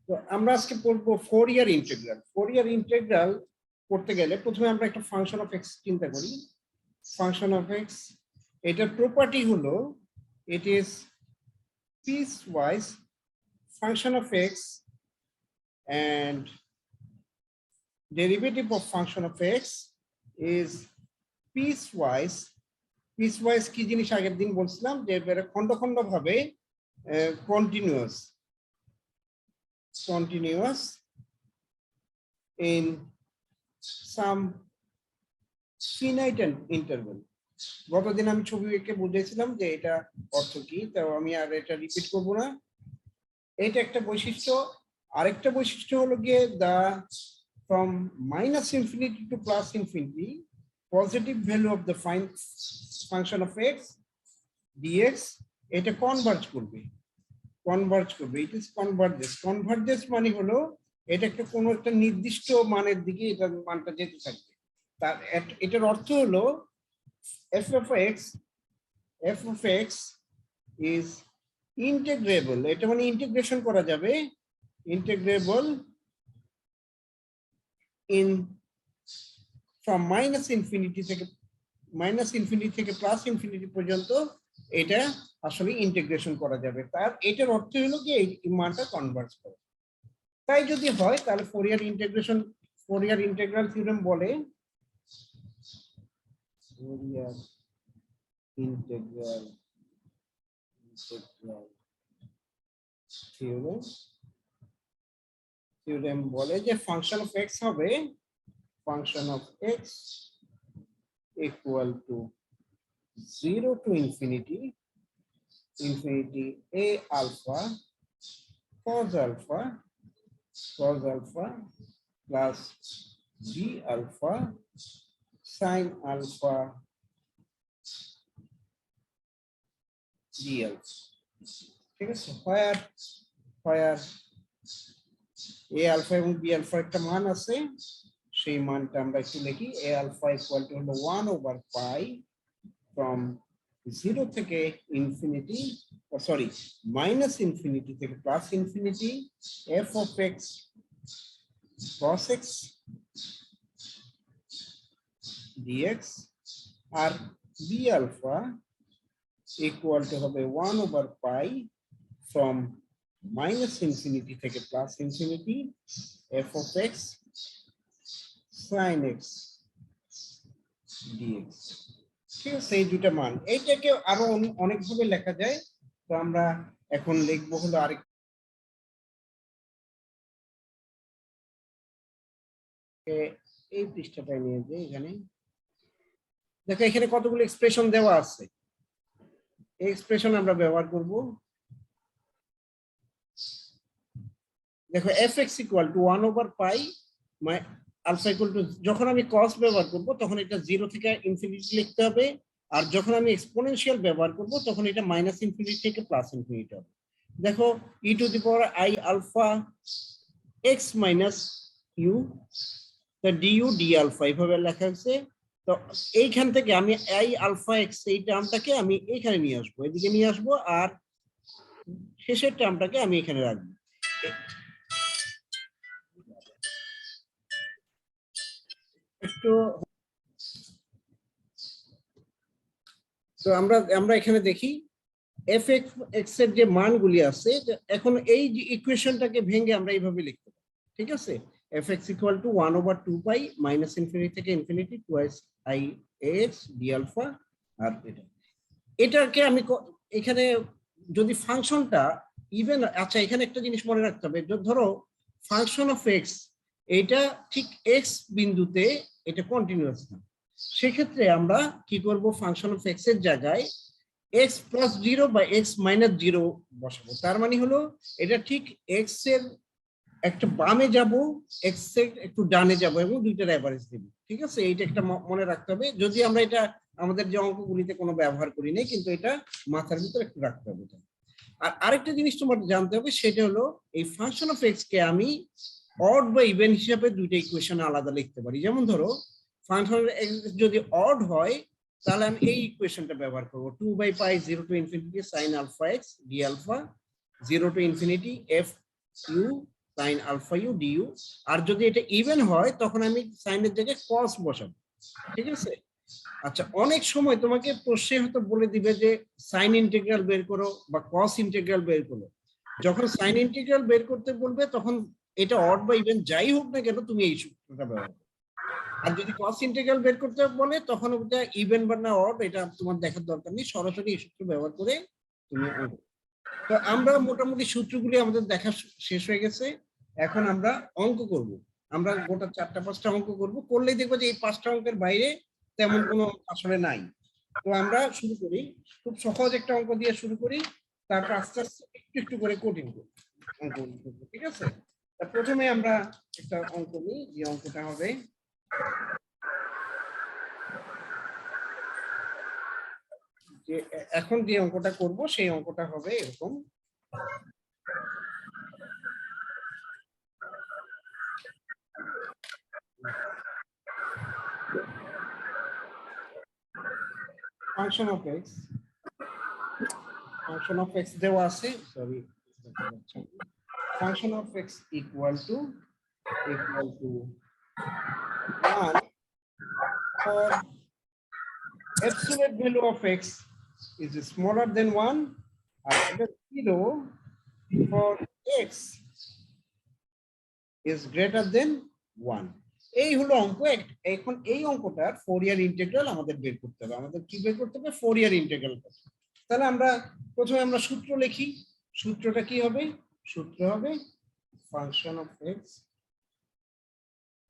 তো আমরা আজকে পড়বো ফোরিয়ার ইন্টিগ্রাল। ফোরিয়ার ইন্টিগ্রাল করতে গেলে প্রথমে আমরা একটা ফাংশন অফ এক্স চিন্তা করি। ফাংশন অফ এক্স, এটার প্রপার্টি হলো it is piecewise function of x and derivative of function of x is piecewise. Piecewise কি জিনিস আগের দিন বলছিলাম যে খন্ড খন্ড ভাবে continuous in some finite interval. গতদিন আমি ছবি এঁকে বুঝিয়েছিলাম যে এটা অর্থ কি, তো আমি আর এটা রিপিট করব না। এটা একটা বৈশিষ্ট্য। আরেকটা বৈশিষ্ট্য হলো গিয়ে from minus infinity to plus infinity, positive value of the function of x dx এটা কনভার্জ করবে। ইট ইজ কনভার্জেন্স মানে হলো এটা একটা কোনো একটা নির্দিষ্ট মানের দিকে এটা মানটা যেতে থাকবে। তার এটার অর্থ হলো f of x is integrable, এটা মানে ইন্টিগ্রেশন করা যাবে, integrable in from minus infinity থেকে plus infinity পর্যন্ত এটা আসলে ইন্টিগ্রেশন করা যাবে। তার এটার অর্থ হলো কি এই মানটা কনভার্জ করে। তাই যদি হয় তাহলে ফোরিয়ার ইন্টিগ্রাল থিওরেম বলে থিওরেম বলে যে ফাংশন অফ এক্স হবে function of x equal two 0 to infinity a alpha cos alpha plus b alpha sin alpha d alpha। ঠিক আছে, where a alpha এবং b alpha একটা মান আছে, সেই মানটা আমরা একটু লিখি। a alpha equal to 1/pi from 0 থেকে ইনফিনিটি, মাইনাস ইনফিনিটি থেকে plus infinity f of x cos x dx, আর b alpha equal to হবে 1/pi from minus infinity থেকে plus infinity f of x sin x dx। ঠিক আছে, এই দুটা মান, এইটাকে আরো অনেকভাবে লেখা যায়। তো আমরা এখন লিখবো হলো আরেক, এই পৃষ্ঠাটায় নিয়ে যে এখানে দেখো এখানে কতগুলো এক্সপ্রেশন দেওয়া আছে, এই এক্সপ্রেশন আমরা ব্যবহার করব। দেখো fx equal to 1/pi alpha equal to, যখন আমি cos ব্যবহার করব তখন এটা 0 থেকে ইনফিনিটি লিখতে হবে, আর যখন আমি এক্সপোনেনশিয়াল ব্যবহার করব তখন এটা মাইনাস ইনফিনিটি থেকে প্লাস ইনফিনিটি হবে। দেখো e⁻i alpha x minus u, তো du d আলফা এইভাবে লেখা আছে। তো এইখান থেকে আমি i আলফা x এই টার্মটাকে আমি এখানে নিয়ে আসবো, এদিকে নিয়ে আসবো, আর শেষের টার্মটাকে আমি এখানে রাখবো। একটু তো আমরা এখানে দেখি f(x) এর যে মানগুলি আছে, এখন এই যে ইকুয়েশনটাকে ভেঙে আমরা এইভাবে লিখতে পারি। ঠিক আছে, fx equal to 1/2pi minus infinity থেকে infinity twice i ax d alpha, আর এটাকে আমি এখানে যদি ফাংশনটা ইভেন, আচ্ছা এখানে একটা জিনিস মনে রাখতে হবে, ধরো ফাংশন অফ এক্স এটা ঠিক এক্স বিন্দুতে এটা কন্টিনিউয়াস না, সেক্ষেত্রে আমরা কি করব, ফাংশন অফ এক্স এর জায়গায় x plus 0 বা x minus 0 বসাবো। তার মানে হলো এটা ঠিক x এর একটা বামে যাব, x এর একটু ডানে যাব এবং দুইটার এভারেজ দেব। ঠিক আছে, এইটা একটা মনে রাখতে হবে, যদি আমরা এটা আমাদের যে অঙ্কগুলিতে কোনো ব্যবহার করি নাই, কিন্তু এটা মাথার ভিতরে একটু রাখতে হবে। আর আরেকটা জিনিস তোমার জানতে হবে, সেটা হলো এই ফাংশন অফ এক্স কে আমি অড বা ইভেন হিসাবে দুইটা ইকুয়েশন আলাদা লিখতে পারি। যেমন ধরো ফাংশন যদি অড হয় তাহলে আমি এই ইকুয়েশনটা ব্যবহার করব, 2/pi 0 to infinity sin alpha x d alpha 0 to infinity f u sin alpha u du। আর যদি এটা ইভেন হয় তখন আমি সাইনের জায়গায় cos বসাবো, ঠিক আছে? আচ্ছা, অনেক সময় তোমাকে প্রশ্নে হয়তো বলে দিবে যে সাইন ইন্টিগ্রাল বের করো বা কস ইন্টিগ্রাল বের করো। যখন সাইন ইন্টিগ্রাল বের করতে বলবে তখন এটা অড বা ইভেন যাই হোক না কেন তুমি এই সূত্রটা ব্যবহার করো। আর যদি কস ইন্টিগ্রাল বের করতে বলে তখন ওটা ইভেন বা না অড এটা তোমার দেখার দরকার নেই, সরাসরি এই সূত্র ব্যবহার করে তুমি অঙ্ক। তো আমরা মোটামুটি সূত্রগুলি আমাদের দেখা শেষ হয়ে গেছে। এখন আমরা অঙ্ক করব। আমরা গোটা 4টা-5টা অঙ্ক করব, করলেই দেখবো যে এই 5টা অঙ্কের বাইরে তেমন কোনো আসলে নাই। তো আমরা শুরু করি, খুব সহজ একটা অঙ্ক দিয়ে শুরু করি, তারপর আস্তে আস্তে একটু একটু করে কঠিন করি অঙ্ক, ঠিক আছে? তা প্রথমে আমরা একটা অঙ্ক নিই, যে অঙ্কটা হবে যে এখন যে অঙ্কটা করব সেই অঙ্কটা হবে এরকম। ফাংশন অফ x দেওয়া আছে, sorry, function of x equal to 1 for absolute value of x is smaller than 1 and 0 for x is greater than 1। এই হলো অঙ্ক। এখন এই অঙ্কটার ফোরিয়ার ইন্টিগ্রাল আমাদের বের করতে হবে। আমাদের কি বের করতে হবে? Fourier integral. তাহলে আমরা প্রথমে আমরা সূত্র লিখি। সূত্রটা কি হবে? সূত্র হবে function of x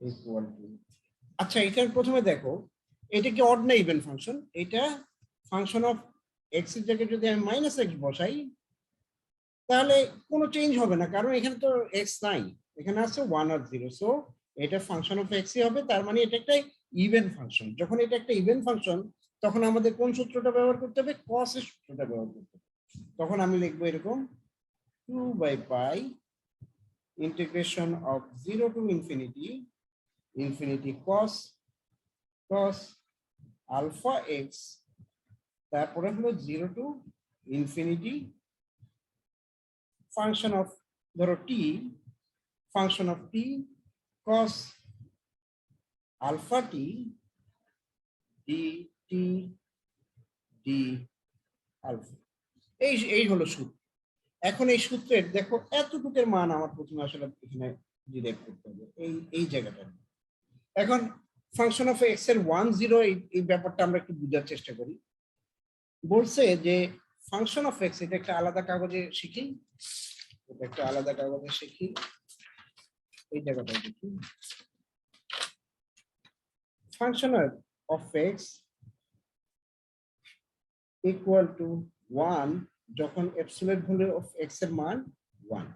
equal to, আচ্ছা এখানে প্রথমে দেখো এটা কি অড না ইভেন ফাংশন? এটা ফাংশন অফ x এর জায়গায় যদি আমি -x বসাই তাহলে কোনো চেঞ্জ হবে না, কারণ এখানে তো x নাই, এখানে আছে 1 আর 0। সো এটা ফাংশন অফ x ই হবে, তার মানে এটা একটা ইভেন ফাংশন। যখন এটা একটা ইভেন ফাংশন তখন আমাদের কোন সূত্রটা ব্যবহার করতে হবে? cos এর সূত্রটা ব্যবহার করতে হবে। তখন আমি লিখবো এরকম 2/π integration of 0 to infinity cos alpha x, তারপরে হলো 0 to infinity ফাংশন অফ ধরো t, function of t cos alpha t dt d alpha। এই হলো সূত্র। এখন এই সূত্রের দেখো এতটুকুর মান আমার প্রথমে আসলে এখানে ডিরাইভ করতে হবে, এই জায়গাটা। এখন ফাংশন অফ x এর 1 0 এই ব্যাপারটা আমরা একটু বোঝার চেষ্টা করি। বলছে যে ফাংশন অফ x, এটা একটা আলাদা কাগজে শিখি, এই জায়গাটা দেখি। Function of x equal to 1 যখন অ্যাবসলিউট ভ্যালু অফ x এর মান 1।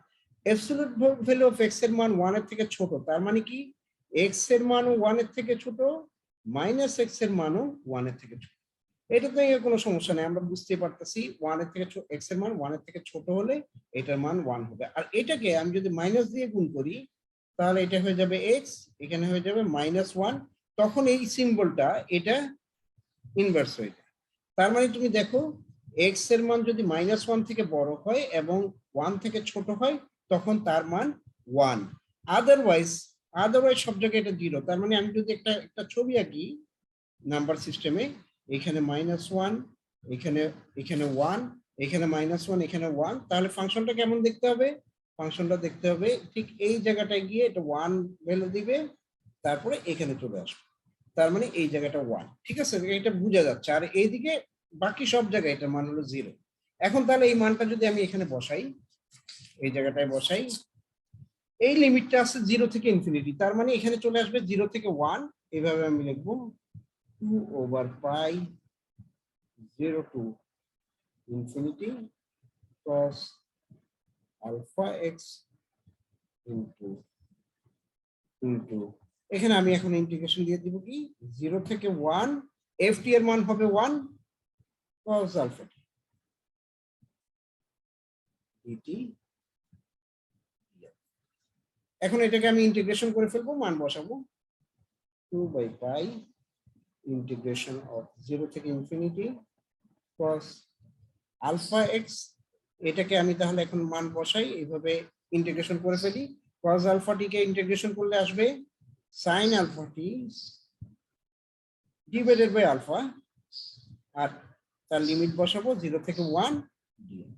অ্যাবসলিউট ভ্যালু অফ x এর মান 1 এর থেকে ছোট, তার মানে কি x এর মানও 1 এর থেকে ছোট, -x এর মানও 1 এর থেকে ছোট। এটাতে কোনো সমস্যা নেই, আমরা বুঝতে পারতেছি 1 এর থেকে x এর মান 1 এর থেকে ছোট হলে এটার মান 1 হবে। আর এটাকে আমি যদি মাইনাস দিয়ে গুণ করি তাহলে এটা হয়ে যাবে x, এখানে হয়ে যাবে -1, তখন এই সিম্বলটা এটা ইনভার্স হয়ে যায়। তার মানে তুমি দেখো x এর মান যদি -1 থেকে বড় হয় এবং 1 থেকে ছোট হয় তখন তার মান 1, আদারওয়াইজ সব জায়গায় এটা 0। তার মানে আমি যদি একটা ছবি আঁকি নাম্বার সিস্টেমে, এখানে -1, এখানে 1, এখানে -1, এখানে 1, তাহলে ফাংশনটা কেমন দেখতে হবে? ফাংশনটা দেখতে হবে ঠিক এই জায়গাটায় গিয়ে এটা 1 ভ্যালু দিবে, তারপরে এখানে চলে আসবে, তার মানে এই জায়গাটা 1, ঠিক আছে? এটা বোঝা যাচ্ছে। আর এইদিকে বাকি সব জায়গায় এটার মান হলো 0। এখন তাহলে এই মানটা যদি আমি এখানে বসাই, এই জায়গাটায় বসাই, এই লিমিটটা আছে 0 থেকে ইনফিনিটি, তার মানে এখানে চলে আসবে 0 থেকে 1। এইভাবে আমি লিখবো 2/π 0 to infinity cos alpha x into এখানে আমি এখন ইন্টিগ্রেশন দিয়ে দিব কি 0 থেকে 1, ft এর মান হবে 1 cos alpha dt। এখন এটাকে আমি ইন্টিগ্রেশন করে ফেলবো, মান বসাবো 2/π ইন্টিগ্রেশন অফ 0 থেকে ইনফিনিটি cos alpha x, এটাকে আমি তাহলে এখন মান বসাই, এইভাবে ইন্টিগ্রেশন করে ফেলি। cos alpha t কে ইন্টিগ্রেশন করলে আসবে sin alpha t divided by alpha, আর তার লিমিট বসাবো 0 থেকে 1 দিয়ে।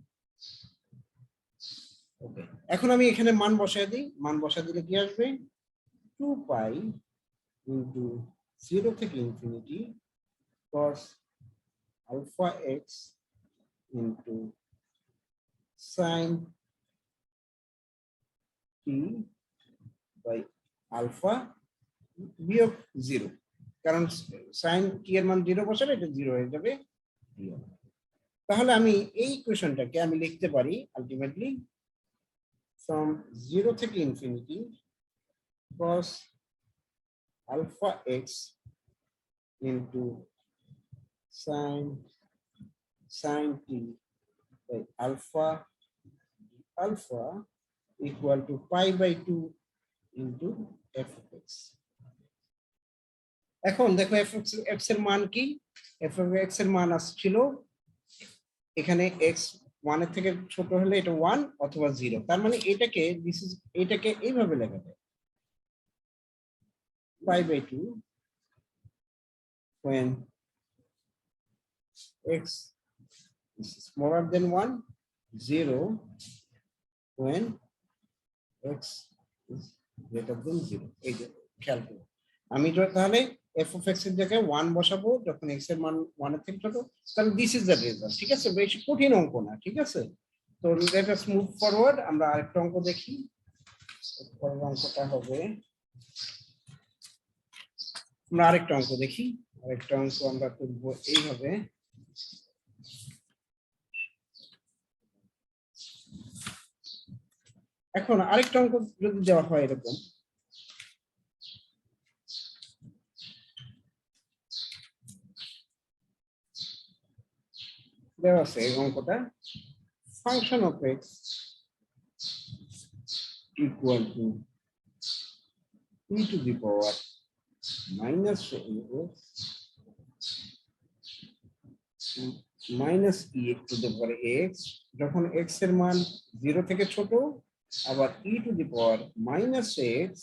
ওকে, এখন আমি এখানে মান বসায় দিই। মান বসায় দিলে কি আসবে 2 পাই ইনটু 0 থেকে infinity cos alpha x into sin t by alpha বিয়োগ 0, কারণ sin t এর মান 0 বসালে এটা 0 হয়ে যাবে। তাহলে আমি এই ইকুয়েশনটাকে আমি লিখতে পারি আলটিমেটলি from 0 থেকে infinity cos alpha x into sin t by alpha equal to pi by 2 into f of x. এখন দেখো f of x এর মান কি? f of x এর মান আসছিল এখানে x 1 এর থেকে ছোট হলে এটা 1 অথবা 0, তার মানে এটাকে এইভাবে লেখা যায় pi by 2 when x is smaller than 1, 0 when x is greater than 0. এই যে খেয়াল করো, আমি তাহলে f of x এর জায়গায় 1 বসাবো যখন x এর মান 1 এর থেকে ছোট, তাহলে দিস ইজ দ্য রেজাল্ট। ঠিক আছে, বেশি কঠিন অঙ্ক না। ঠিক আছে, তো লেট আস মুভ ফরওয়ার্ড। আমরা আরেকটা অঙ্ক দেখি। পরের অঙ্কটা হবে, আমরা আরেকটা অঙ্ক দেখি। আরেকটা অঙ্ক আমরা করব এইভাবে। এখন আরেকটা অঙ্ক যদি দেওয়া হয় এরকম, দেওয়া আছে এই অঙ্কটা function of x equal two e two the power minus e two the power x, যখন এক্স এর মান 0 থেকে ছোট, আবার e two the power minus x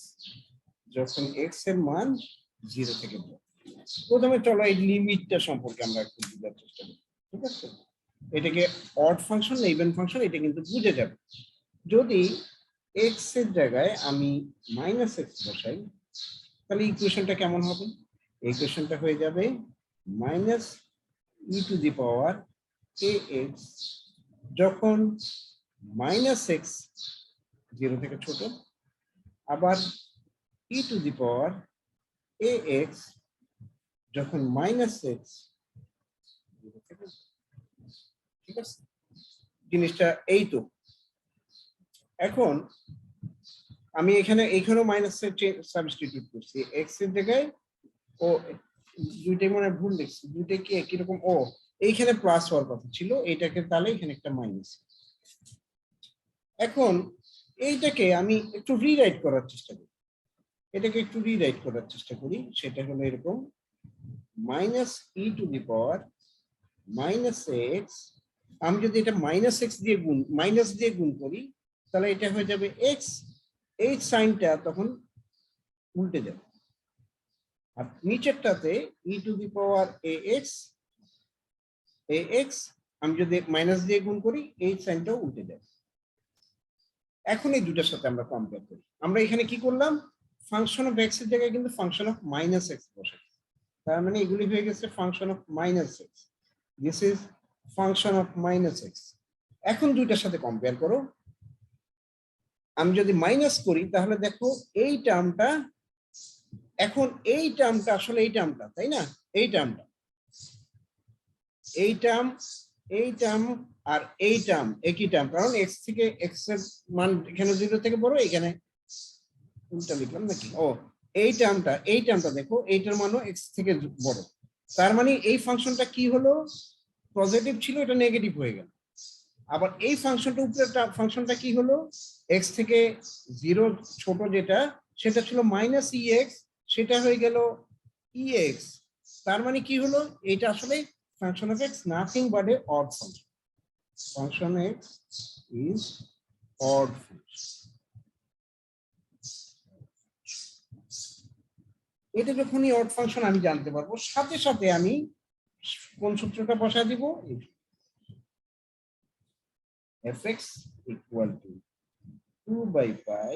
যখন এক্স এর মান 0 থেকে বড়। প্রথমে চলো এই লিমিটটা সম্পর্কে আমরা একটু বোঝার চেষ্টা করি। ঠিক আছে, এটাকে অড ফাংশন না ইভেন ফাংশন এটা কিন্তু বুঝে যাবে। যদি এক্স এর জায়গায় আমি মাইনাস এক্স বসাই, তাহলে ইকুয়েশনটা কেমন হবে? ইকুয়েশনটা হয়ে যাবে minus e to the power a x যখন মাইনাস এক্স 0 থেকে ছোট, আবার e to the power a x যখন মাইনাস এক্স 0 থেকে। ঠিক আছে, জিনিসটা এই তো। এখন আমি এইখানেও মাইনাস সাবস্টিটিউট করছি এক্স এর জায়গায়, ও দুইটাই মনে ভুল লিখছি, দুইটাই কি একই রকম। ও এইখানে প্লাস হওয়ার কথা ছিল, এইটাকে তাহলে এখানে একটা মাইনাস। এখন এইটাকে আমি একটু রিরাইট করার চেষ্টা করি, সেটা হলো এরকম minus e to the power minus x. আমি যদি এটা মাইনাস দিয়ে গুণ করি, তাহলে এটা হয়ে যাবে এক্স, এই সাইনটা তখন উল্টে যাবে। আর নিচেরটাতে ই to the power a x আমি যদি মাইনাস দিয়ে গুণ করি, এই সাইনটাও উল্টে যাবে। এখন এই দুটার সাথে আমরা কম্পেয়ার করি। আমরা এখানে কি করলাম, ফাংশন অফ এক্স এর জায়গায় কিন্তু ফাংশন অফ মাইনাস এক্স বসাই, তার মানে এগুলি হয়ে গেছে function of minus x. This is function of minus x. এখন দুইটার সাথে কম্পেয়ার করো। আমি যদি মাইনাস করি তাহলে দেখো এই টার্মটা, এখন এই টার্মটা আসলে এই টার্মটা, তাই না? এই টার্মটা, এই টার্ম আর এই টার্ম একই টার্ম, কারণ এক্স থেকে এক্স এর মান এখানে 0 থেকে বড়, এখানে উল্টা লিখলাম নাকি? ও এই টার্মটা দেখো, এইটার মানও এক্স থেকে বড়, তার মানে এই ফাংশনটা কি হলো, পজিটিভ ছিল এটা নেগেটিভ হয়ে গেল। আবার এই ফাংশনটা উপরে ফাংশনটা কি হলো, এক্স থেকে 0 ছোট যেটা, সেটা ছিল মাইনাস ই এক্স, সেটা হয়ে গেল ই এক্স। তার মানে কি হলো, এটা আসলে function of x nothing but A odd function. Function x is odd function. এটা যখনই অড ফাংশন আমি জানতে পারবো, সাথে সাথে আমি কোন সূত্রটা বসা দিব, fx equal to 2/pi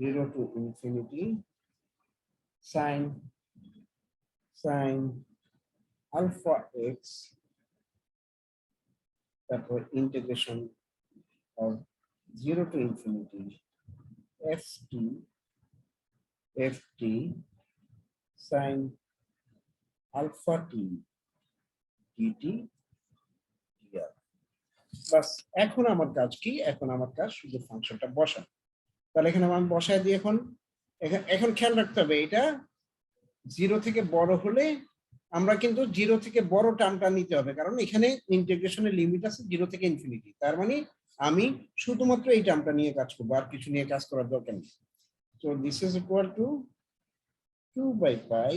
0 to infinity sin alpha x, তারপর integration of 0 to infinity ft sin alpha t dt dr। বাস, এখন আমার কাজ কি? এখন আমার কাজ শুধু ফাংশনটা বসানো। তাহলে এখানে আমি বসায় দিই। এখন খেয়াল রাখতে হবে, এটা 0 থেকে বড় হলে আমরা কিন্তু 0 থেকে বড় টার্মটা নিতে হবে, কারণ এখানে ইন্টিগ্রেশনের লিমিট আছে 0 থেকে ইনফিনিটি। তার মানে আমি শুধুমাত্র এই টার্মটা নিয়ে কাজ করবো, আর কিছু নিয়ে কাজ করার দরকার নেই। So this is equal to 2/pi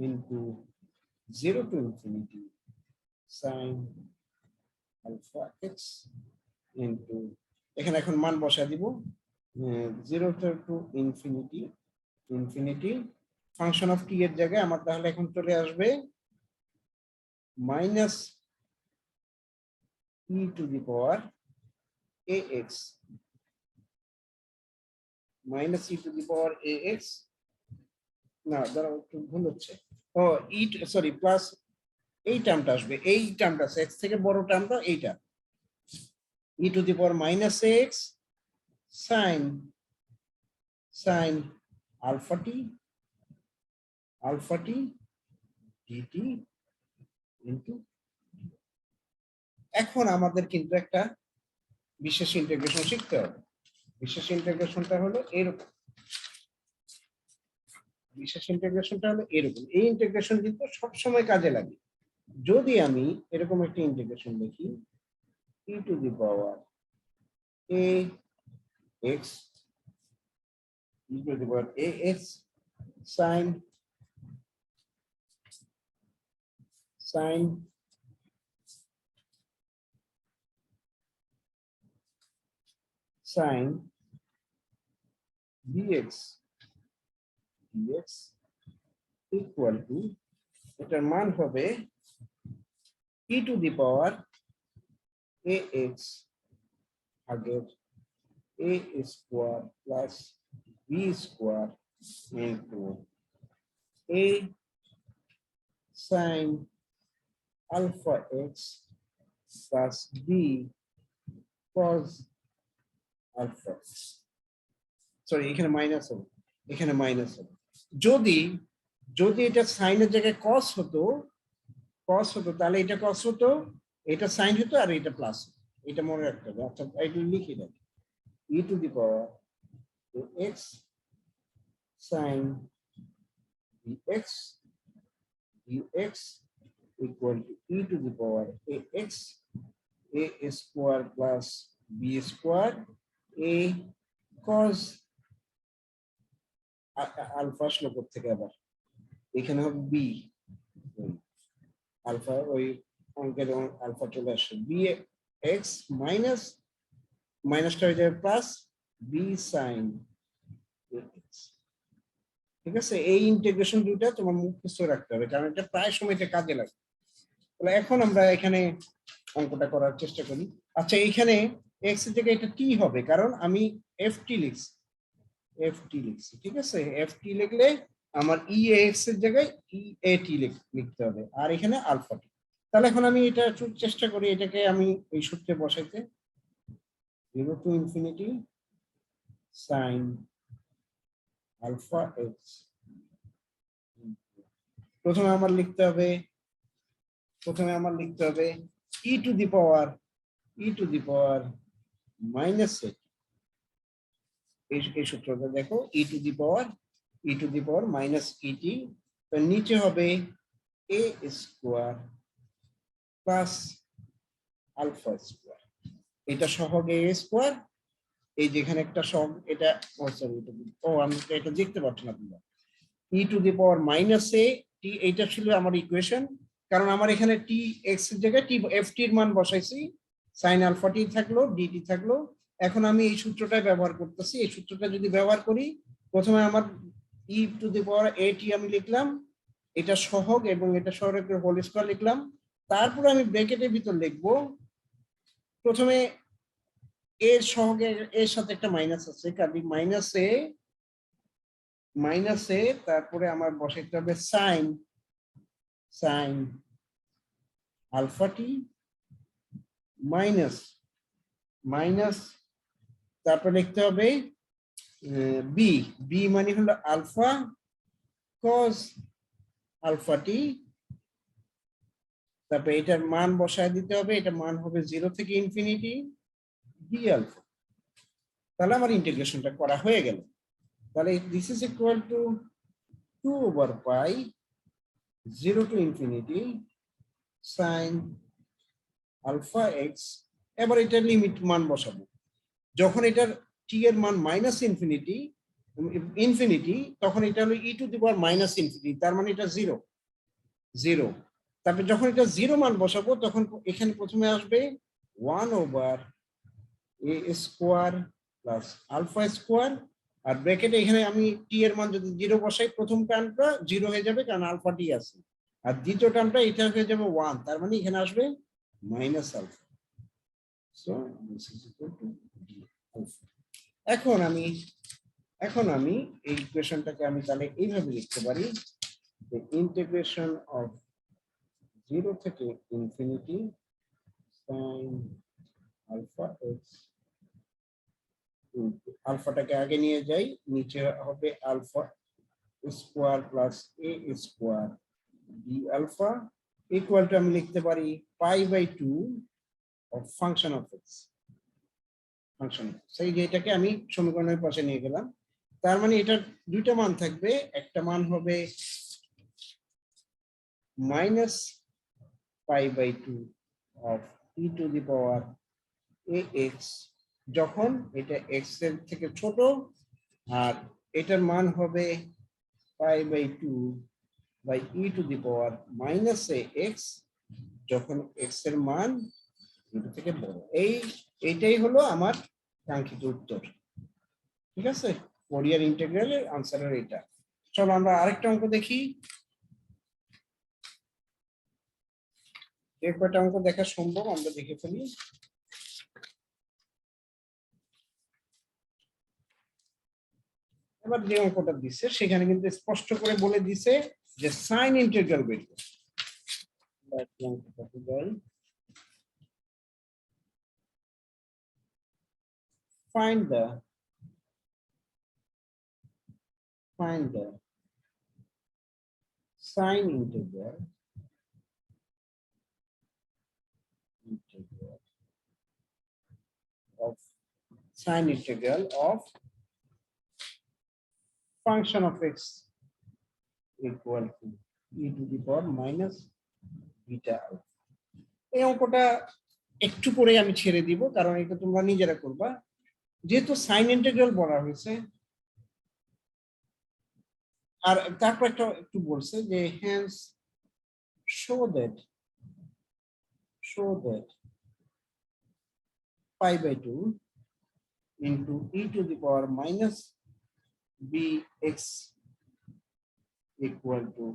into 0 to infinity sin alpha x into, এখানে এখন মান বসায় দিব 0 to infinity function of t এর জায়গায় আমার তাহলে এখন চলে আসবে minus e to the power ax, minus e to the power ax, না দাঁড়াও একটু ভুল হচ্ছে, ও ই সরি প্লাস এই টার্মটা আসবে, এই টার্মটা আছে x থেকে বড় টার্মটা এইটা, e to the power minus ax sin alpha t dt into। এখন আমাদের কিন্তু একটা বিশেষ ইন্টিগ্রেশন শিখতে হবে। বিশেষ ইন্টিগ্রেশনটা হলো এরকম, এই ইন্টিগ্রেশন কিন্তু সবসময় কাজে লাগে। যদি আমি এরকম একটা ইন্টিগ্রেশন লিখি e to the power ax sin dx equal to, এটার মান হবে e to the power ax আগের a square plus b square into a sin alpha x plus b cos alpha x। Sorry, এখানে minus হবে, যদি এটা সাইনের জায়গায় কস হতো তাহলে এটা কস হতো, এটা সাইন হতো, আর এটা প্লাস, এটা মনে রাখতে হবে। আচ্ছা এটা লিখে দেন, e to the power x sin dx equal to e to the power ax a square plus b square a cos alpha শ্লোক থেকে, আবার এখানে হবে বি আলফা, ওই অঙ্কের আলফা চলে আসে, বি এক্স মাইনাসটা হয়ে যাবে প্লাস বি সাইন, ঠিক আছে? এই ইন্টিগ্রেশন দুইটা তোমার মুখস্থ রাখতে হবে, কারণ এটা প্রায় সময় এটা কাজে লাগে। তাহলে এখন আমরা এখানে অঙ্কটা করার চেষ্টা করি। আচ্ছা, এইখানে এক্স এর জায়গায় এটা টি হবে, কারণ আমি এফটি লিখছি, ঠিক আছে? এফটি লিখলে আমার ই এক্স এর জায়গায় ই এ টি লিখতে হবে, আর এখানে আলফা টি। তাহলে এখন আমি এটা চেষ্টা করি, এটাকে আমি এই সূত্রে বসাইতে, 0 to infinity sin alpha x, প্রথমে আমার লিখতে হবে e to the power minus a, এই সূত্রটা দেখো, e to the power minus et, তো নিচে হবে a square plus alpha square, এটা সহগ a square, এই যেখানে একটা সহগ, এটা আমি এটা দেখতে পাচ্ছি না তোমরা, e to the power minus a t, এইটা ছিল আমার ইকুয়েশন, কারণ আমার এখানে টি এক্স এর জায়গায় টি এফ টি এর মান বসাইছি, sin alpha t থাকলো, dt থাকলো। এখন আমি এই সূত্রটা ব্যবহার করতেছি, এই সূত্রটা যদি ব্যবহার করি, প্রথমে আমার ই টু দি পাওয়ার at আমি লিখলাম, এটা সহগ এবং এটা সহগের হোল স্কয়ার লিখলাম। তারপর আমি ব্র্যাকেটের ভিতর লিখবো, প্রথমে এর সহগের এর সাথে একটা মাইনাস আছে, কাজে মাইনাসে তারপরে আমার বসাইতে হবে সাইন আলফা টি মাইনাস তারপর লিখতে হবে বি মানে হলো আলফা কজ আলফা টি, তারপরে এটার মান বসায় দিতে হবে, এটা মান হবে 0 থেকে ইনফিনিটি ডি আলফা। তাহলে আমার ইন্টিগ্রেশনটা করা হয়ে গেল। তাহলে দিস ইজ ইকুয়াল টু 2/পাই 0 to infinity sin alpha x. এবার এটার লিমিট মান বসাবো, যখন এটার টি এর মান মাইনাস ইনফিনিটি তখন এটা হলো e to the power minus infinity, তার মানে এটা 0। তারপরে যখন এটা 0 মান বসাবো তখন এখানে প্রথমে আসবে 1/a² প্লাস আলফা স্কোয়ার, আর ব্র্যাকেটে এখানে আমি টি এর মান যদি 0 বসাই প্রথম টার্মটা 0 হয়ে যাবে কারণ আলফা টি আছে, আর দ্বিতীয় টার্মটা এটা হয়ে যাবে 1, তার মানে এখানে আসবে minus alpha. So this is equal to d alpha. এখন আমি এই ইকুয়েশনটাকে আমি তাহলে এইভাবে লিখতে পারি যে ইন্টিগ্রেশন অফ 0 থেকে ইনফিনিটি sin আলফা এক্স, আলফাটাকে আগে নিয়ে যাই, নিচে হবে alpha square plus a square d alpha equal to আমি লিখতে পারি π/2 অফ ফাংশন অফ এক্স। সেই যে এটাকে আমি সমীকরণের পাশে নিয়ে গেলাম, তার মানে এটার দুইটা মান থাকবে, একটা মান হবে minus π/2 of e to the power a x যখন এটা এক্স এর থেকে ছোট, আর এটার মান হবে π/2 by e to the power minus a x যখন এক্স এর মান এটা থেকে বড়। এইটাই হলো আমার কাঙ্ক্ষিত উত্তর। ঠিক আছে, ফোরিয়ার ইন্টিগ্রালের আনসারের এটা। চলো আমরা আরেকটা অঙ্ক দেখি। যে কয়টা অঙ্ক দেখা সম্ভব আমরা দেখে ফেলি। এবার যে অঙ্কটা দিচ্ছে সেখানে কিন্তু স্পষ্ট করে বলে দিছে যে সাইন ইন্টিগ্রাল বের করতে। Find the sine integral of function of x equal to e to the power minus beta alpha। এই অঙ্কটা একটু পরে আমি ছেড়ে দিব কারণ এটা তোমরা নিজেরা করবা, যেহেতু সাইন ইন্টিগ্রাল বলা হয়েছে। আর তারপর একটু বলছে যে hence show that π/2 into e to the power minus bx equal to,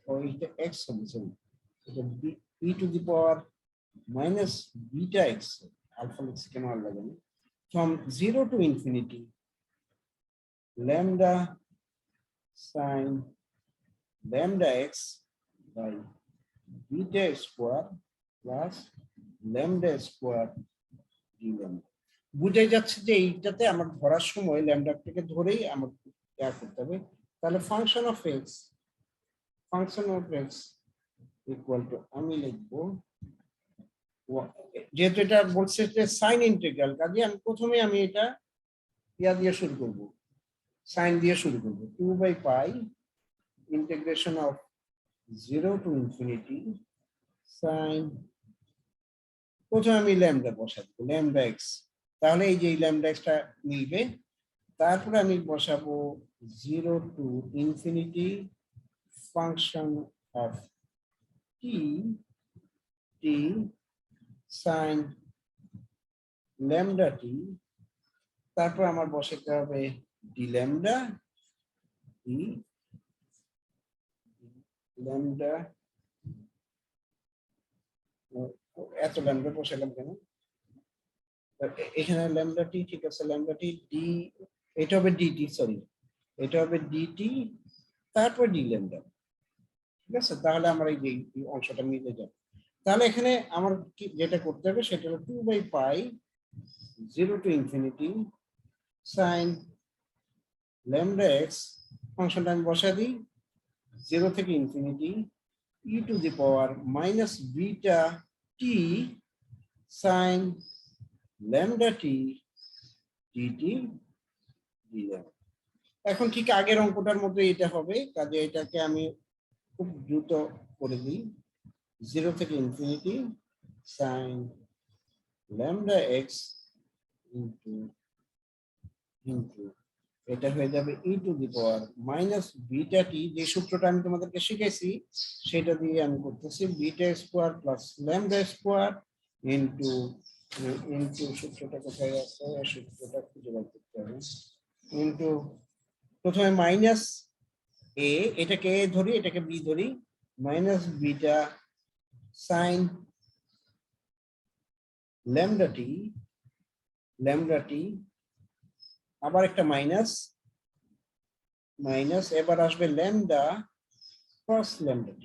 or এটা x হবে, এটা e to the power minus beta x, alpha x কেন আর লাগে না, from 0 to infinity lambda sin lambda x by beta square plus lambda square d lambda। বুঝাই যাচ্ছে যে এইটাতে আমার ধরার সময় ল্যামডাটাকে ধরেই আমার ইয়া করতে হবে। তাহলে function of x equal to আমি লিখবো, যেহেতু এটা বলছে যে সাইন ইন্টিগ্রাল, কাজে আমি প্রথমে এটা ইয়া দিয়ে শুরু করব, সাইন দিয়ে শুরু করব। 2/পাই integration of 0 to infinity sin, প্রথমে আমি ল্যামডা বসাবো ল্যামডা এক্স, তাহলে এই যে ল্যামডা এক্সটা মিলবে। তারপরে আমি বসাবো 0 to infinity function of t sin lambda t, তারপর আমার বসাতে হবে ডি ল্যামডা ই ল্যামডা, এত ল্যামডা বসালাম কেন, এখানে ল্যামডা টি, ঠিক আছে, ল্যামডা টি ডি, এটা হবে ডিটি, সরি এটা হবে ডিটি তারপর ডি ল্যামডা, ঠিক আছে, তাহলে আমার এই যে অংশটা মিলে যাবে। তাহলে এখানে আমার যেটা করতে হবে সেটা হলো 2/π 0 to infinity sin lambda x, ফাংশনটা আমি বসা দিই 0 থেকে infinity e to the power minus beta t sin lambda t dt dlambda। এখন ঠিক আগের অঙ্কটার মতো এটা হবে, কাজে এটাকে আমি খুব দ্রুত করে দিই 0 থেকে infinity sin lambda x into এটা হয়ে যাবে e to the power minus beta t, যে সূত্রটা আমি তোমাদেরকে শিখেছি সেটা দিয়ে আমি করতেছি beta square plus lambda square into সূত্রটা কোথায় আছে, সূত্রটা খুঁজে বের করতে হবে, into প্রথমে মাইনাস a, এটাকে a ধরি এটাকে b ধরি, minus beta sin lambda t আবার একটা মাইনাস, এবার আসবে lambda cos lambda t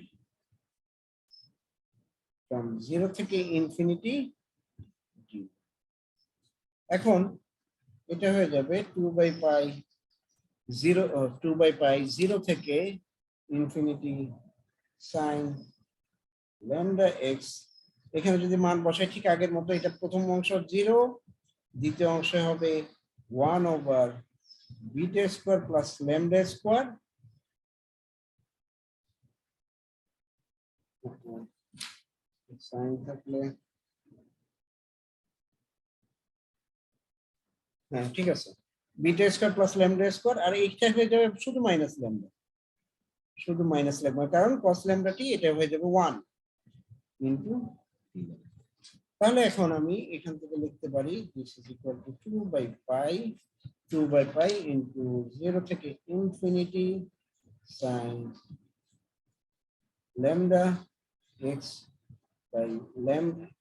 from 0 থেকে ইনফিনিটি। এখন এটা হয়ে যাবে 2/π 0 থেকে ইনফিনিটি sin lambda x, এখানে যদি মান বসাই ঠিক আগের মতো, এটা প্রথম অংশ 0, দ্বিতীয় অংশ হবে 1/beta square plus lambda square, sine থাকলে হ্যাঁ ঠিক আছে, beta square plus lambda square, আর এইটা হয়ে যাবে শুধু মাইনাস ল্যামডা, কারণ cos ল্যামডা টি এটা হয়ে যাবে 1 ইনটু, তাহলে এখন আমি এখান থেকে লিখতে পারি this is equal to 2/π into 0 থেকে infinity sin lambda x by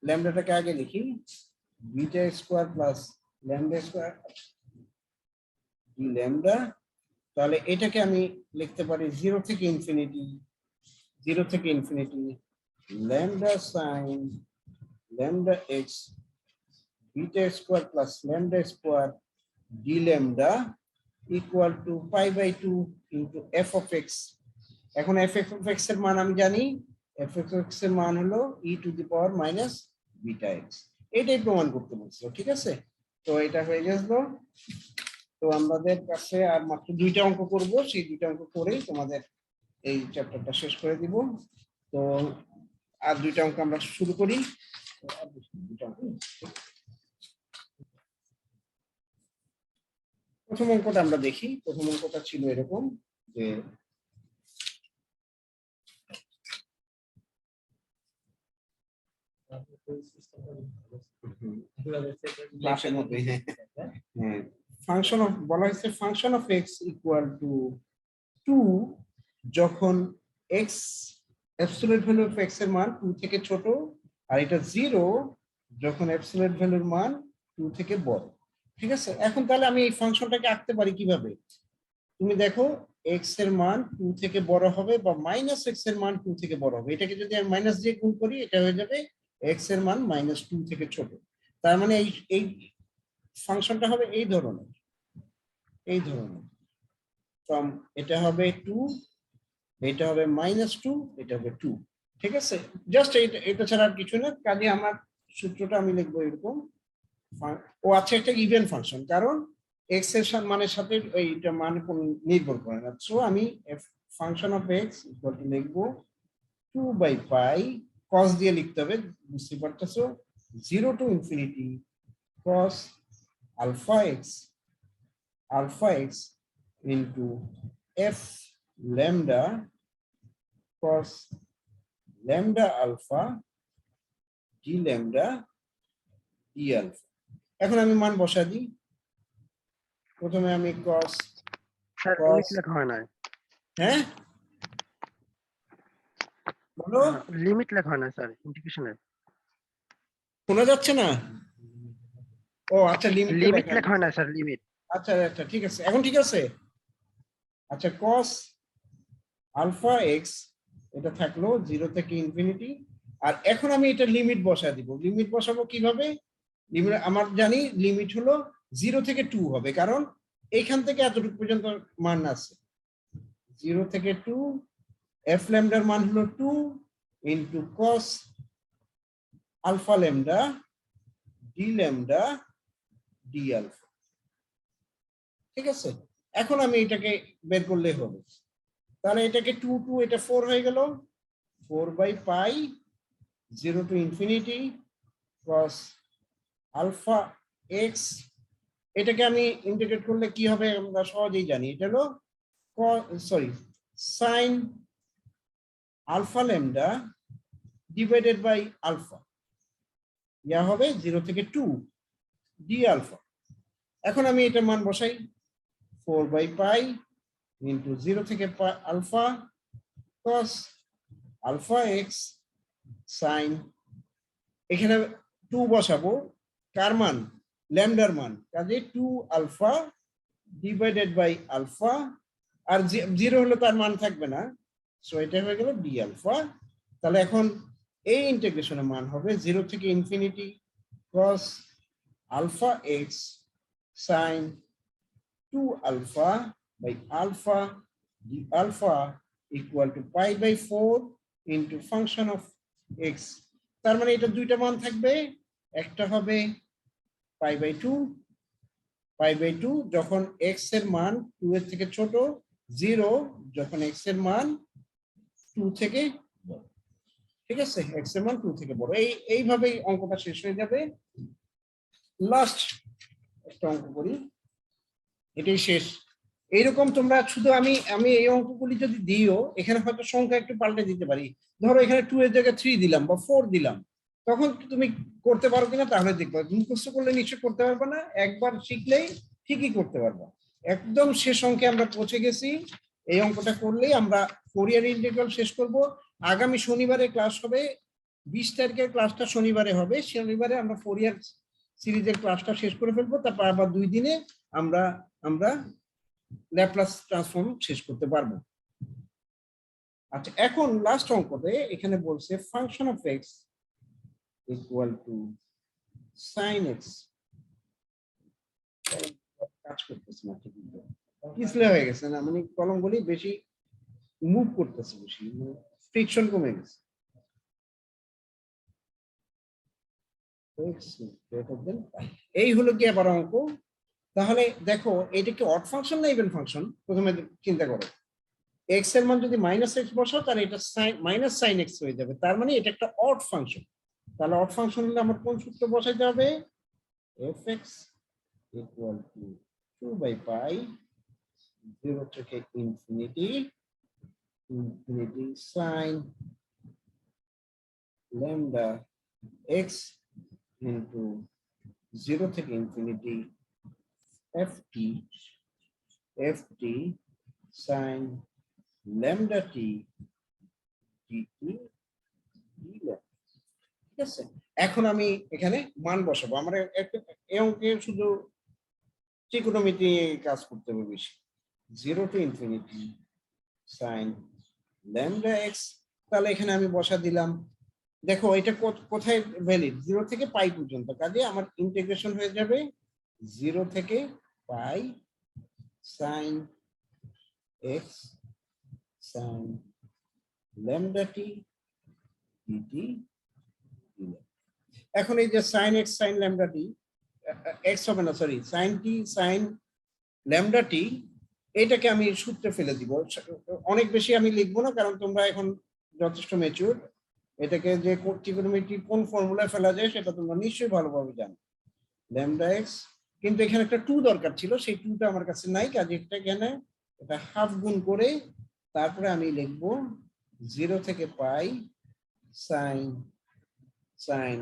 ল্যামডাটাকে আগে লিখি beta square plus lambda square d lambda, তাহলে এটাকে আমি লিখতে পারি 0 থেকে infinity lambda sin lambda x beta square plus lambda square d lambda equal to π/2 into f of x। এখন f of x এর মান আমি জানি, f of x এর মান হলো e to the power minus beta x, এটাই প্রমাণ করতে বলছিল, ঠিক আছে। তো এটা হয়ে গেল, তো আমাদের কাছে আর মাত্র দুইটা অঙ্ক করব, সেই দুইটা অঙ্ক করেই তোমাদের এই চ্যাপ্টারটা শেষ করে দিব। তো আর দুইটা অঙ্ক আমরা শুরু করি। প্রথম অঙ্কটা আমরা দেখি। প্রথম অঙ্কটা ছিল এরকম যে ফাংশন অফ, বলা হয়েছে function of x equal two 2 যখন x absolute value of x এর মান 2 থেকে ছোট, আর এটা 0 যখন অ্যাবসলিউট ভ্যালুর মান 2 থেকে বড়, ঠিক আছে। এখন তাহলে আমি এই ফাংশনটাকে আঁকতে পারি কিভাবে, তুমি দেখো এক্স এর মান 2 থেকে বড় হবে বা মাইনাস এক্স এর মান 2 থেকে বড় হবে, এটাকে যদি আমি মাইনাস দিয়ে গুণ করি এটা হয়ে যাবে এক্স এর মান -2 থেকে ছোট। তার মানে এই ফাংশনটা হবে এই ধরনের ফ্রম, এটা হবে 2, এটা হবে -2, এটা হবে 2, ঠিক আছে। জাস্ট এটা ছাড়া আর কিছু না। কাজে আমার সূত্রটা আমি লিখবো এরকম, ও আচ্ছা একটা ইভেন ফাংশন, কারণ এক্স এর মানের সাথে এইটা মান কোন নির্ভর করে না। সো আমি function of x equal two লিখবো 2/π, cos দিয়ে লিখতে হবে, বুঝতে পারতেছো, 0 to infinity cos alpha x into f lambda cos lambda alpha d lambda d alpha। এখন আমি মান বসা দিই। প্রথমে আমি cos লেখা হয় না, হ্যাঁ বলো, লিমিট লেখা হয় না স্যার ইন্টিগ্রেশনের। শোনা যাচ্ছে না? ও আচ্ছা, লিমিট লিমিট লেখা লেখা হয় না স্যার, লিমিট। আচ্ছা আচ্ছা ঠিক আছে, এখন ঠিক আছে। আচ্ছা cos আলফা এক্স এটা থাকলো 0 থেকে ইনফিনিটি। আর এখন আমি এটা লিমিট বসা দিব। লিমিট বসাবো কিভাবে? লিমিট আমার জানি লিমিট হলো 0 থেকে 2 হবে, কারণ এইখান থেকে এতটুকু পর্যন্ত মান আছে। 0 থেকে 2, এফ ল্যামডার মান হলো 2 into cos alpha lambda d lambda d alpha. ঠিক আছে, এখন আমি এটাকে বের করলে হবে। তাহলে এটাকে 2 2 এটা 4 হয়ে গেল, 4/পাই 0 to infinity cos alpha x. এটাকে আমি ইন্টিগ্রেট করলে কি হবে আমরা সহজেই জানি, এটা হলো sine alpha lambda divided by alpha, yeah হবে 0 থেকে 2 ডি আলফা। এখন আমি এটা মান বসাই, 4/পাই ইন্টু 0 থেকে alpha cos alpha x sine, এখানে 2 বসাবো, কার মান? ল্যামডার মান, কাজে 2 আলফা ডিভাইডেড বাই আলফা, আর 0 হলে তার মান থাকবে না, সো এটা হয়ে গেল ডি আলফা। তাহলে এখন এই ইন্টিগ্রেশনের মান হবে 0 থেকে infinity cos alpha x sine 2 alpha by alpha d alpha equal to π/4 into function of x. তার মানে এটা দুইটা মান থাকবে, একটা হবে π/2, π/2 যখন x এর মান 2 এর থেকে ছোট, 0 যখন x এর মান 2 থেকে বড়। ঠিক আছে, x এর মান 2 থেকে বড়। এইভাবেই অঙ্কটা শেষ হয়ে যাবে। লাস্ট একটা অঙ্ক করি, এটাই শেষ। এইরকম তোমরা শুধু আমি এই অঙ্কগুলি যদি দিও, এখানে হয়তো সংখ্যা একটু পাল্টে দিতে পারি। ধরো এখানে 2 এর জায়গায় 3 দিলাম বা 4 দিলাম, তখন তুমি করতে পারো কিনা তাহলে দেখবো। মুখস্থ করলে নিশ্চয় করতে পারবে না, একবার শিখলেই ঠিকই করতে পারবো। একদম শেষ অঙ্কে আমরা পৌঁছে গেছি। এই অঙ্কটা করলেই আমরা ফোরিয়ার ইন্টিগ্রাল শেষ করব। আগামী শনিবারে ক্লাস হবে, 20 তারিখের ক্লাসটা শনিবারে হবে। শনিবারে আমরা ফোরিয়ার সিরিজের ক্লাসটা শেষ করে ফেলবো, তারপর আবার 2 দিনে আমরা আমরা ল্যাপ্লাস ট্রান্সফর্ম শেষ করতে পারবো। আচ্ছা, এখন লাস্ট অঙ্কতে এখানে বলছে function of x equal to sine x. কাজ করতেছে না ঠিক মতো, পিছলে হয়ে গেছে না, মানে কলমগুলি বেশি মুভ করতেছে, বেশি ফ্রিকশন কমে গেছে। এই হলো কি আবার অঙ্ক। তাহলে দেখো এটা কি অড ফাংশন না ইভেন ফাংশন, প্রথমে চিন্তা করো। এক্স এর মান যদি -x বসাও তাহলে এটা মাইনাস সাইন এক্স হয়ে যাবে, তার মানে এটা একটা অড ফাংশন। তাহলে অড ফাংশন হলে আমার কোন সূত্র বসাইতে হবে? fx ইকুয়াল টু 2/পাই 0 থেকে infinity sign lambda x into 0 থেকে infinity ft sign lambda t DT. ঠিক আছে, এখন আমি এখানে মান বসাবো। আমরা এই অঙ্কে শুধু ত্রিকোণমিতি কাজ করতে হবে বেশি। 0 to infinity sign lambda x, তাহলে এখানে আমি বসা দিলাম। দেখো এটা কোথায় ভ্যালিড? 0 থেকে পাই পর্যন্ত, কাজে আমার ইন্টিগ্রেশন হয়ে যাবে 0 থেকে পাই sine x sign lambda t DT. এখন এই যে sine x sign lambda t, x হবে না সরি, সাইন টি সাইন ল্যামডা টি, এটাকে আমি সূত্রে ফেলে দিব। অনেক বেশি আমি লিখবো না, কারণ তোমরা এখন যথেষ্ট ম্যাচিউর। এটাকে যে ত্রিকোণমিতি কোন ফর্মুলায় ফেলা যায় সেটা তোমরা নিশ্চয়ই ভালোভাবে জানো। ল্যামডা এক্স, কিন্তু এখানে একটা 2 দরকার ছিল, সেই 2টা আমার কাছে নাই, কাজে এটা এখানে এটা হাফ গুণ করে তারপরে আমি লিখবো 0 থেকে পাই সাইন সাইন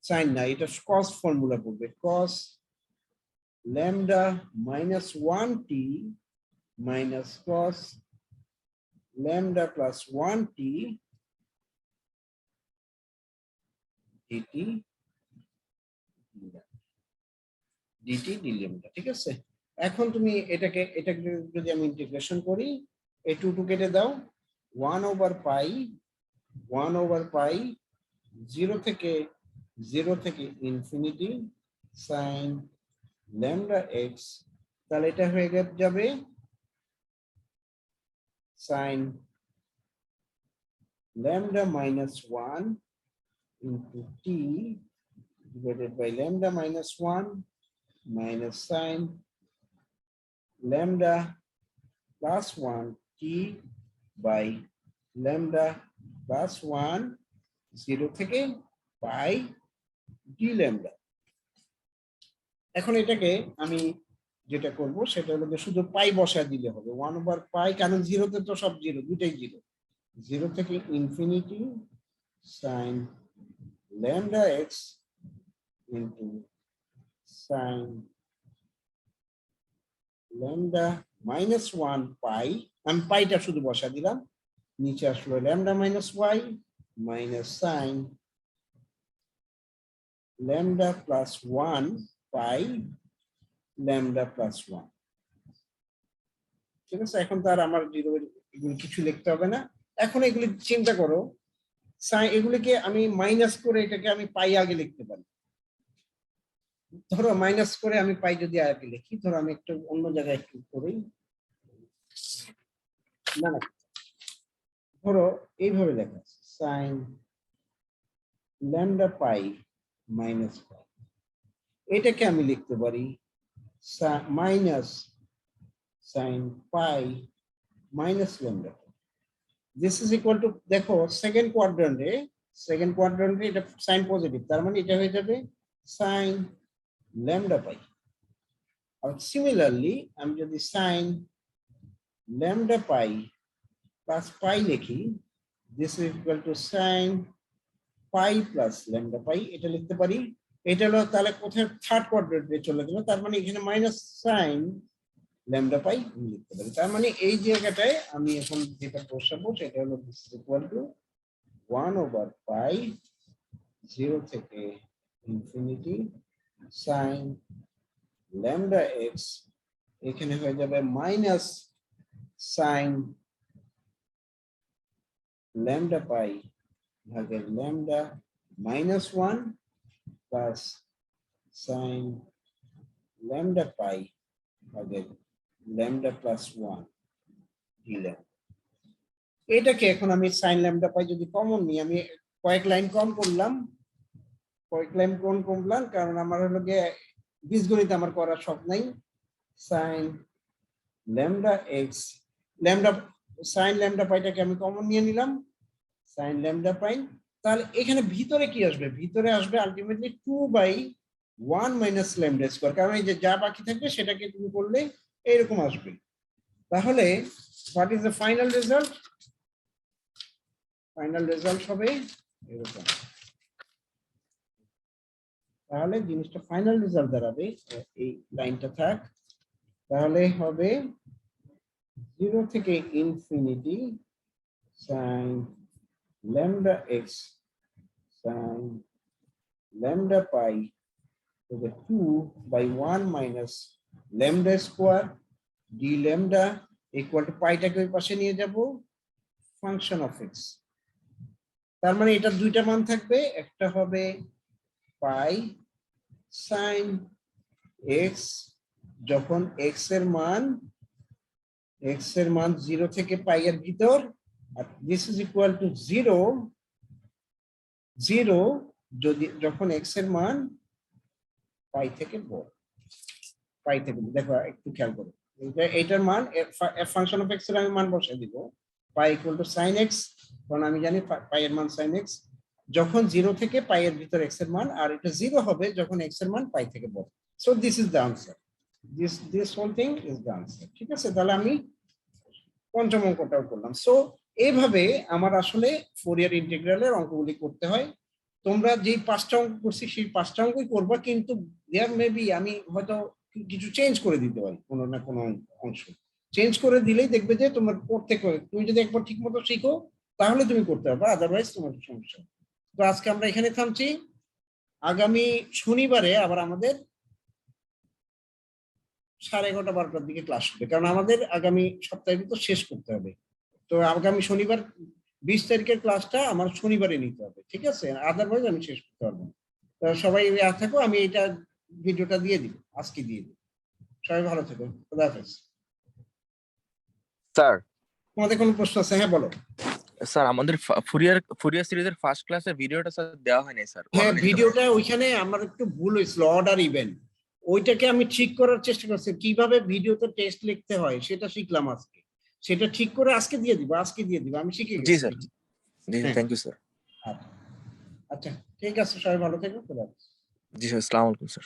সাইন না, এটা কস ফর্মুলা পড়বে, কস lambda -1t minus cos lambda plus 1t dt dt d lambda, ঠিক আছে। এখন তুমি এটাকে যদি আমি ইন্টিগ্রেশন করি, এই 2 2 কেটে দাও, 1/pi 0 থেকে ইনফিনিটি sin lambda x, তাহলে এটা হয়ে যাবে sin lambda minus 1 into t divided by lambda minus 1 minus sin lambda plus 1 t by lambda plus 1 0 থেকে pi d lambda। এখন এটাকে আমি যেটা করব সেটা হলো শুধু পাই বসায় দিলে হবে, 1/pi, কারণ 0 তে তো সব 0, দুটাই 0, 0 থেকে infinity sin lambda x into sin lambda minus 1 pi, আমি পাইটা শুধু বসা দিলাম, নিচে আসলো lambda minus y minus sin lambda plus 1 pi lambda plus 1, ঠিক আছে। এখন তার আমার এগুলো কিছু লিখতে হবে না। এখন এগুলি চিন্তা করো, এগুলিকে আমি মাইনাস করে এটাকে আমি পাই আগে লিখতে পারি। ধরো মাইনাস করে আমি পাই যদি আগে লিখি, ধরো আমি একটু অন্য জায়গায় একটু করি, না না, ধরো এইভাবে লেখা আছে sin lambda pi minus pi, এটাকে আমি লিখতে পারি minus sin pi minus lambda। This is equal two, দেখো সেকেন্ড কোয়াড্রান্টে এটা সাইন পজিটিভ, তার মানে এটা হয়ে যাবে sin lambda pi। আর সিমিলারলি আমি যদি sin lambda pi plus pi লিখি, this is equal two sin pi plus lambda pi, এটা লিখতে পারি। এটা হলো তাহলে কোথায় থার্ড কোয়াড্রান্টে চলে গেল, তার মানে এখানে মাইনাস sin lambda pi লিখতে পারি। তার মানে এই জায়গাটায় আমি এখন যেটা বসাবো সেটা হলো this is equal two 1/pi 0 থেকে ইনফিনিটি sin lambda x, এখানে হয়ে যাবে মাইনাস sin lambda pi ভাগের lambda minus 1 plus sin lambda pi ভাগের lambda plus 1 দিলাম। এটাকে এখন আমি sin lambda pi যদি কমন নিই, আমি কয়েক লাইন কম করলাম, কারণ আমার হলো গিয়ে বীজগণিত আমার করার শখ নাই। sin lambda x, sin lambda পাইটাকে আমি কমন নিয়ে নিলাম, sin lambda pi, তাহলে এখানে ভিতরে কি আসবে, ভিতরে আসবে আলটিমেটলি 2/1 মাইনাস lambda স্কয়ার, কারণ এই যে যা বাকি থাকবে সেটাকে তুমি করলে এইরকম আসবে। তাহলে what is the final result? Final result হবে এরকম। তাহলে জিনিসটা ফাইনাল রেজাল্ট দাঁড়াবে, এই লাইনটা থাক, তাহলে হবে 0 থেকে infinity sin lambda x sin lambda pi to the 2/1 minus lambda square d lambda equal to pi টাকে ওই পাশে নিয়ে যাব ফাংশন অফ x। তার মানে এটা দুইটা মান থাকবে, একটা হবে pi sin x যখন x এর মান 0 থেকে পাই এর ভিতর, আর দিস ইজ ইকুয়াল টু 0 যদি যখন x এর মান পাই থেকে বড়, দেখো একটু খেয়াল করো, এইটার মান ফাংশন অফ x এর আমি মান বসাই দিব, পাই ইকুয়াল টু sin x, কারণ আমি জানি পাই এর মান sin x যখন 0 থেকে পাই এর ভিতর x এর মান, আর এটা 0 হবে যখন x এর মান পাই থেকে বড়। So this is the answer, this whole thing is the answer, ঠিক আছে। তাহলে আমি পঞ্চম অঙ্কটাও করলাম। সো এইভাবে আমার আসলে ফোরিয়ার ইন্টিগ্রালের অঙ্কগুলি করতে হয়। তোমরা যেই 5টা অঙ্ক করছি সেই 5টা অঙ্কই করবা, কিন্তু দেয়ার মেবি আমি হয়তো কিছু চেঞ্জ করে দিতে পারি কোনো না কোনো অংশ। চেঞ্জ করে দিলেই দেখবে যে তোমার পড়তে করে, তুমি যদি একবার ঠিক মতো শিখো তাহলে তুমি করতে পারবে, আদারওয়াইজ তোমার সমস্যা। তো আজকে আমরা এখানে থামছি, আগামী শনিবারে আবার আমাদের 11:30-12টার দিকে ক্লাস হবে, কারণ আমাদের আগামী সপ্তাহের ভিতর শেষ করতে হবে। তো আগামী শনিবার 20 তারিখের ক্লাসটা আমার শনিবারে নিতে হবে, ঠিক আছে? আদারওয়াইজ আমি শেষ করতে পারবো না। তো সবাই থাকো, আমি এটা ভিডিওটা দিয়ে দিব, আজকে দিয়ে দিব। সবাই ভালো থেকো, খোদা হাফেজ। স্যার তোমাদের কোনো প্রশ্ন আছে? হ্যাঁ বলো। স্যার আমাদের ফুরিয়ার সিরিজের ফার্স্ট ক্লাসের ভিডিওটা স্যার দেওয়া হয়নি স্যার। হ্যাঁ, ভিডিওটা ওইখানে আমার একটু ভুল হয়েছিল, অর্ডার ইভেন্ট, ওইটাকে আমি ঠিক করার চেষ্টা করছি, কিভাবে ভিডিওতে টেস্ট লিখতে হয় সেটা শিখলাম আজকে, সেটা ঠিক করে আজকে দিয়ে দিব, আমি শিখে গেছি। জি স্যার, জি হ্যাঁ। Thank you sir. আচ্ছা ঠিক আছে, সবাই ভালো থেকো, খোদা হাফেজ। জি স্যার, আসসালামু আলাইকুম স্যার।